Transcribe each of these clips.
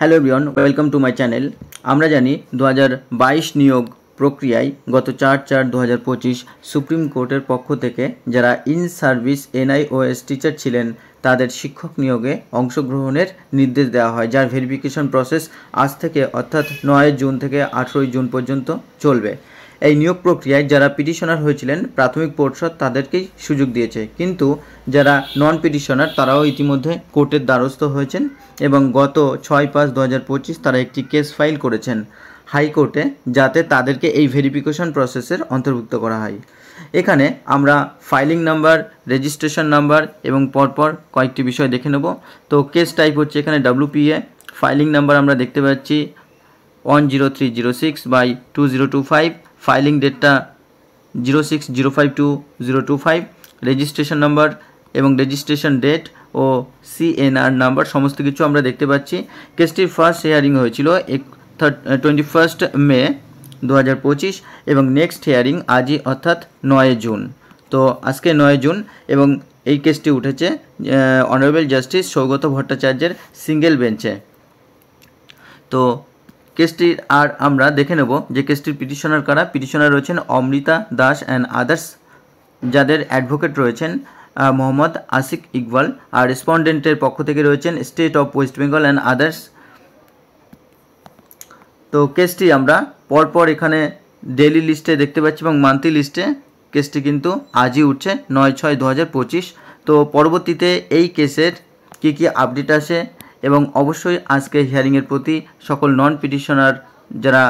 Hello everyone, welcome to my channel. আমরা জানি 2022 নিয়োগ প্রক্রিয়ায় গত 4/4/2025 সুপ্রিম কোর্টের পক্ষ থেকে যারা ইন সার্ভিস NIOS টিচার ছিলেন তাদের শিক্ষক নিয়োগে অংশগ্রহণের নির্দেশ দেওয়া হয়, যার ভেরিফিকেশন প্রসেস আজ থেকে অর্থাৎ 9 জুন থেকে 18 জুন পর্যন্ত চলবে। এই নিয়োগ প্রক্রিয়ায় যারা পিটিশনার হয়েছিলেন প্রাথমিক পর্ষদ তাদেরকেই সুযোগ দিয়েছে, কিন্তু যারা নন পিটিশনার তারাও ইতিমধ্যে কোর্টের দ্বারস্থ হয়েছেন এবং গত 6/5/2025 তারা একটি কেস ফাইল করেছেন হাইকোর্টে, যাতে তাদেরকে এই ভেরিফিকেশন প্রসেসের অন্তর্ভুক্ত করা হয়। এখানে আমরা ফাইলিং নাম্বার, রেজিস্ট্রেশন নাম্বার এবং পরপর কয়েকটি বিষয় দেখে নেব। তো কেস টাইপ হচ্ছে এখানে WPA। ফাইলিং নাম্বার আমরা দেখতে পাচ্ছি 10306/2025। ফাইলিং ডেটটা 06/05/2025। রেজিস্ট্রেশন নাম্বার এবং রেজিস্ট্রেশন ডেট ও CNR নাম্বার সমস্ত কিছু আমরা দেখতে পাচ্ছি। কেসটির ফার্স্ট হিয়ারিং হয়েছিল 21 মে 2025 এবং নেক্সট হিয়ারিং আজই অর্থাৎ 9 জুন। তো আজকে 9 জুন এবং এই কেসটি উঠেছে অনারেবল জাস্টিস সৌগত ভট্টাচার্যের সিঙ্গেল বেঞ্চে। তো কেসটির আর আমরা দেখে নেব যে কেসটির পিটিশনার কারা। পিটিশনার রয়েছেন অমৃতা দাস অ্যান্ড আদার্স, যাদের অ্যাডভোকেট রয়েছেন মোহাম্মদ আসিক ইকবাল, আর রেসপন্ডেন্টের পক্ষ থেকে রয়েছেন state of West Bengal and others. তো কেসটি আমরা পরপর এখানে ডেইলি লিস্টে দেখতে পাচ্ছি এবং মান্থলি লিস্টে কেসটি কিন্তু আজই উঠছে 9/6/2025। তো পরবর্তীতে এই কেসের কী কী আপডেট আসে এবং অবশ্যই আজকে হিয়ারিংয়ের প্রতি সকল নন পিটিশনার যারা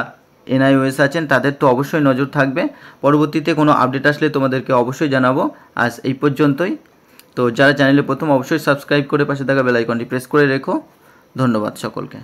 NIOS আছেন তাদের তো অবশ্যই নজর থাকবে। পরবর্তীতে কোনো আপডেট আসলে তোমাদেরকে অবশ্যই জানাবো। আজ এই পর্যন্তই। তো যারা চ্যানেলে প্রথম অবশ্যই সাবস্ক্রাইব করে পাশে থাকা বেল আইকনটি প্রেস করে রেখো। ধন্যবাদ সকলকে।